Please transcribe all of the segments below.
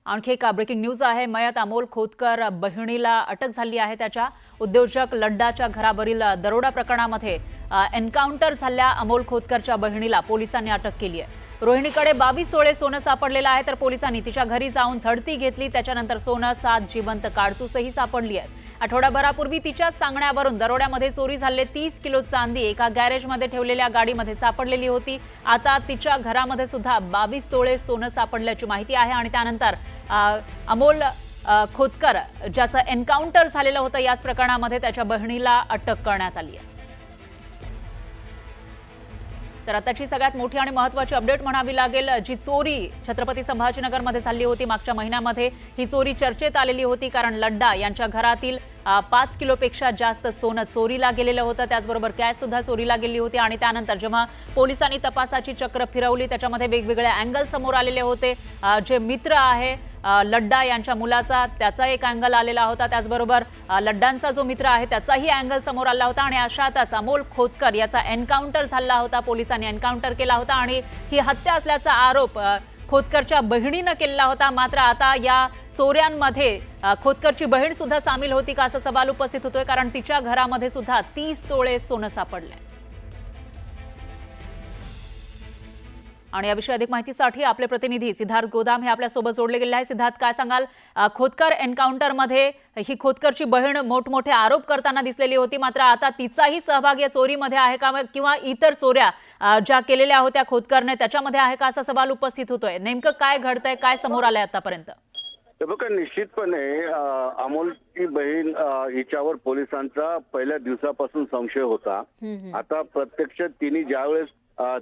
आणखी एक breaking news आहे। मयत अमोल खोतकर बहिणीला अटक झाली आहे। त्याच्या उद्योजक लड्डाच्या घरावरील दरोडा प्रकरणामध्ये एन्काउंटर झालेल्या अमोल खोतकरच्या बहिणीला पोलिसांनी अटक केली आहे। रोहिणीकडे 22 तोळे सोनं सापडलेलं आहे, तर पोलिसांनी तिच्या घरी जाऊन झडती घेतली। त्याच्यानंतर सोनं 7 जिवंत काडतूसही सापडली आहेत। आठवडाभरापूर्वी तिच्या सांगण्यावरून दरोड्यामध्ये चोरी झालेली 30 किलो चांदी एका गॅरेजमध्ये ठेवलेल्या गाडीमध्ये सापडलेली होती। आता तिच्या घरामध्ये सुद्धा 22 तोळे सोनं सापडल्याची माहिती आहे आणि त्यानंतर अमोल खोतकर ज्याचं एन्काउंटर झालेलं होतं याच प्रकरणामध्ये त्याच्या बहिणीला अटक करण्यात आली आहे। तर आताची सगळ्यात मोठी आणि महत्त्वाची अपडेट म्हणावी लागेल, जी चोरी छत्रपती संभाजीनगरमध्ये झाली होती मागच्या महिन्यामध्ये। ही चोरी चर्चेत आलेली होती कारण लड्डा यांच्या घरातील 5 किलोपेक्षा जास्त सोनं चोरीला गेलेलं होतं। त्याचबरोबर कॅश सुद्धा चोरीला गेली होती आणि त्यानंतर जेव्हा पोलिसांनी तपासाची चक्र फिरवली त्याच्यामध्ये वेगवेगळे अँगल समोर आलेले होते। जे मित्र आहे लड्डा यांच्या मुलाचा त्याचा एक अँगल आलेला होता, त्याचबरोबर लड्डांचा जो मित्र आहे त्याचाही अँगल समोर आला होता आणि अशातच अमोल खोतकर याचा एन्काउंटर झाला होता। पोलिसांनी एन्काउंटर केला होता आणि ही हत्या असल्याचा आरोप खोतकरच्या बहिणीने केलेला होता। मात्र आता या चोऱ्यांमध्ये खोतकरची बहीण सुद्धा सामील होती का असा सवाल उपस्थित होतोय, कारण तिच्या घरामध्ये सुद्धा 30 तोळे सोनं सापडले। आणि याविषयी अधिक माहितीसाठी आपले प्रतिनिधी सिद्धार्थ गोदाम हे आपल्या सोबत जोडले गेले आहे। सिद्धार्थ, काय सांगाल, खोतकर एन्काउंटरमध्ये ही खोतकरची बहीण मोठमोठे आरोप करताना दिसलेली होती, मात्र आता तिचाही सहभाग या चोरीमध्ये आहे का किंवा इतर चोऱ्या ज्या केलेल्या होत्या खोतकरने त्याच्यामध्ये आहे का असा सवाल उपस्थित होतोय। नेमकं काय घडतंय, काय समोर आलंय आतापर्यंत? बघा, निश्चितपणे अमोलची बहीण हिच्यावर पोलिसांचा पहिल्या दिवसापासून संशय होता। आता प्रत्यक्ष तिने ज्यावेळेस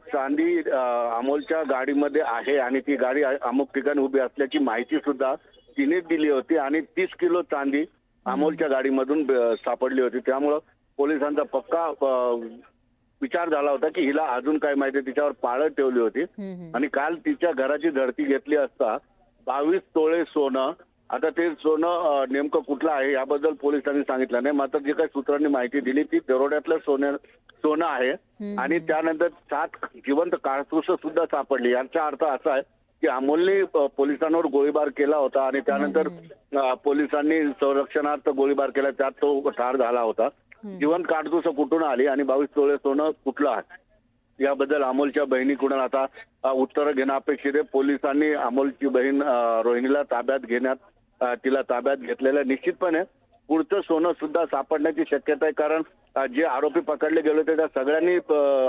चांदी अमोलच्या गाडीमध्ये आहे आणि ती गाडी अमुक ठिकाणी उभी असल्याची माहिती सुद्धा तिने दिली होती आणि 30 किलो चांदी अमोलच्या गाडीमधून सापडली होती। त्यामुळे पोलिसांचा पक्का विचार झाला होता की हिला अजून काय माहिती, तिच्यावर पाळत ठेवली होती आणि काल तिच्या घराची झडती घेतली असता 22 तोळे सोनं, आता ते सोनं नेमकं कुठलं आहे याबद्दल पोलिसांनी सांगितलं नाही, मात्र जे काही सूत्रांनी माहिती दिली ती दरोड्यातलं सोनं आहे आणि त्यानंतर 7 जिवंत काडतूस सुद्धा सापडली। याचा अर्थ असा आहे की अमोलने पोलिसांवर गोळीबार केला होता आणि त्यानंतर पोलिसांनी संरक्षणार्थ गोळीबार केला, त्यात तो ठार झाला होता। जिवंत काडतूस कुठून आली आणि 22 तोळे सोनं कुठलं आहे याबद्दल अमोलच्या बहिणीकडून आता उत्तर घेणं अपेक्षित आहे। पोलिसांनी अमोलची बहीण रोहिणीला तिला ताब्यात घेतलेलं निश्चितपणे पुढचं सोनं सुद्धा सापडण्याची शक्यता आहे, कारण जे आरोपी पकडले गेले होते त्या सगळ्यांनी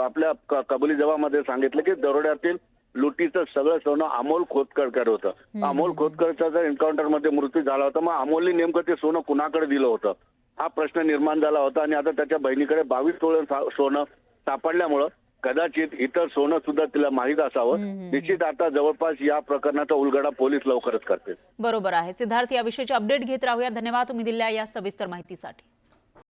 आपल्या कबुली जबाबामध्ये सांगितलं की दरोड्यातील लुटीचं सगळं सोनं अमोल खोतकर होतं। अमोल खोतकरचा जर एन्काउंटरमध्ये मृत्यू झाला होता, मग अमोलने नेमकं ते सोनं कुणाकडे दिलं होतं हा प्रश्न निर्माण झाला होता आणि आता त्याच्या बहिणीकडे 22 तोळे सोनं सापडल्यामुळं कदाचित इतर सोनं सुद्धा तिला माहीत असावं। निश्चित आता जवळपास या प्रकरणाचा उलगडा पोलीस लवकरच करतील। बरोबर आहे सिद्धार्थ, याविषयीची अपडेट घेत राहूया। धन्यवाद तुम्ही दिलेल्या या सविस्तर माहितीसाठी।